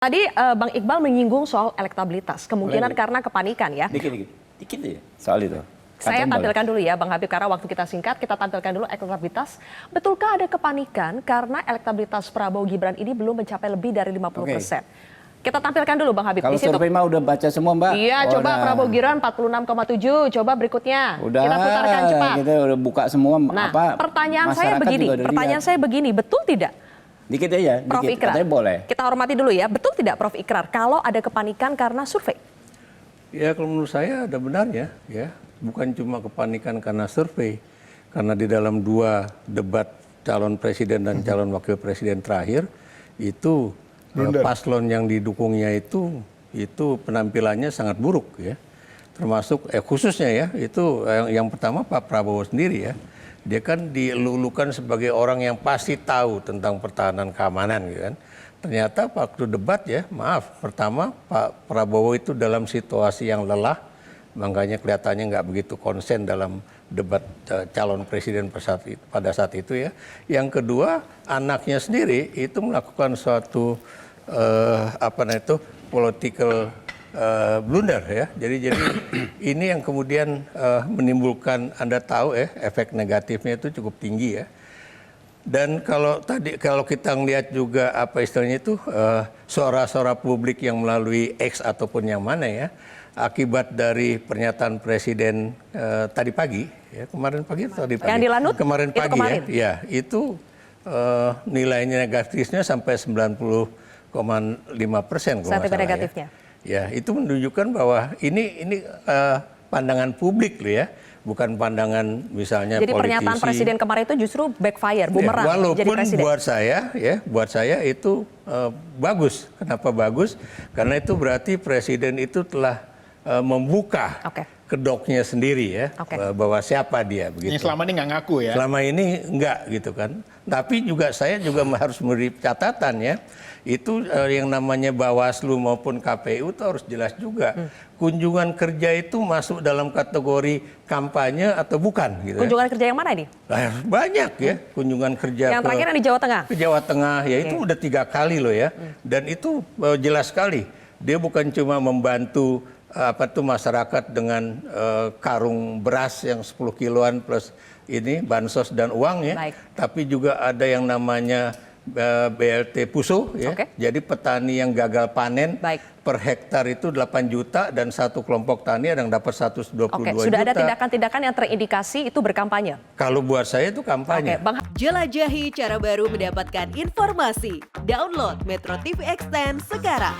Tadi Bang Iqbal menyinggung soal elektabilitas, kemungkinan karena kepanikan ya. Dikit ya soal itu. Saya tampilkan dulu ya Bang Habib, karena waktu kita singkat, kita tampilkan dulu elektabilitas. Betulkah ada kepanikan karena elektabilitas Prabowo Gibran ini belum mencapai lebih dari 50%? Kita tampilkan dulu Bang Habib. Kalau survei mah udah baca semua Mbak. Iya, coba Prabowo Gibran 46,7, coba berikutnya. Udah, kita putarkan cepat. Kita udah buka semua. Nah, pertanyaan saya begini, betul tidak? Dikit aja, Prof. dikit, Ikrar, katanya boleh. Kita hormati dulu ya, betul tidak Prof. Ikrar kalau ada kepanikan karena survei? Ya kalau menurut saya ada benarnya ya, bukan cuma kepanikan karena survei, karena di dalam dua debat calon presiden dan calon wakil presiden terakhir itu paslon yang didukungnya itu penampilannya sangat buruk ya, termasuk khususnya ya itu yang pertama Pak Prabowo sendiri ya. Dia kan dilulukan sebagai orang yang pasti tahu tentang pertahanan keamanan gitu kan. Ternyata waktu debat ya, pertama Pak Prabowo itu dalam situasi yang lelah, makanya kelihatannya nggak begitu konsen dalam debat calon presiden pada saat itu ya. Yang kedua, anaknya sendiri itu melakukan suatu political blunder ya. Jadi ini yang kemudian menimbulkan, Anda tahu ya, efek negatifnya itu cukup tinggi ya. Dan kalau kita lihat juga apa istilahnya itu suara-suara publik yang melalui X ataupun yang mana ya, akibat dari pernyataan presiden tadi pagi ya, kemarin pagi atau tadi pagi? Yang di Lanut? Kemarin pagi kemarin. ya itu nilainya negatifnya sampai 90,5% kalau nggak salah negatifnya. Ya, itu menunjukkan bahwa ini pandangan publik loh ya, bukan pandangan misalnya jadi politisi. Pernyataan presiden kemarin itu justru backfire, bumerang ya, walaupun jadi presiden. buat saya itu bagus. Kenapa bagus? Karena itu berarti presiden itu telah membuka kedoknya sendiri ya, bahwa siapa dia begitu. Yang selama ini nggak ngaku ya? Selama ini enggak gitu kan. Tapi saya juga harus memberi catatan ya. Itu yang namanya Bawaslu maupun KPU itu harus jelas juga. Kunjungan kerja itu masuk dalam kategori kampanye atau bukan gitu. Kunjungan kerja yang mana ini? Banyak ya kunjungan kerja. Yang terakhir yang di Jawa Tengah. Ke Jawa Tengah ya, itu udah 3 kali loh ya. Dan itu jelas sekali. Dia bukan cuma membantu masyarakat dengan karung beras yang 10 kiloan plus ini bansos dan uang ya. Tapi juga ada yang namanya BLT Puso ya. Jadi petani yang gagal panen per hektar itu 8 juta dan satu kelompok tani ada yang dapat 122 juta. Sudah ada tindakan-tindakan yang terindikasi itu berkampanye? Kalau buat saya itu kampanye. Jelajahi cara baru mendapatkan informasi. Download Metro TV Extend sekarang.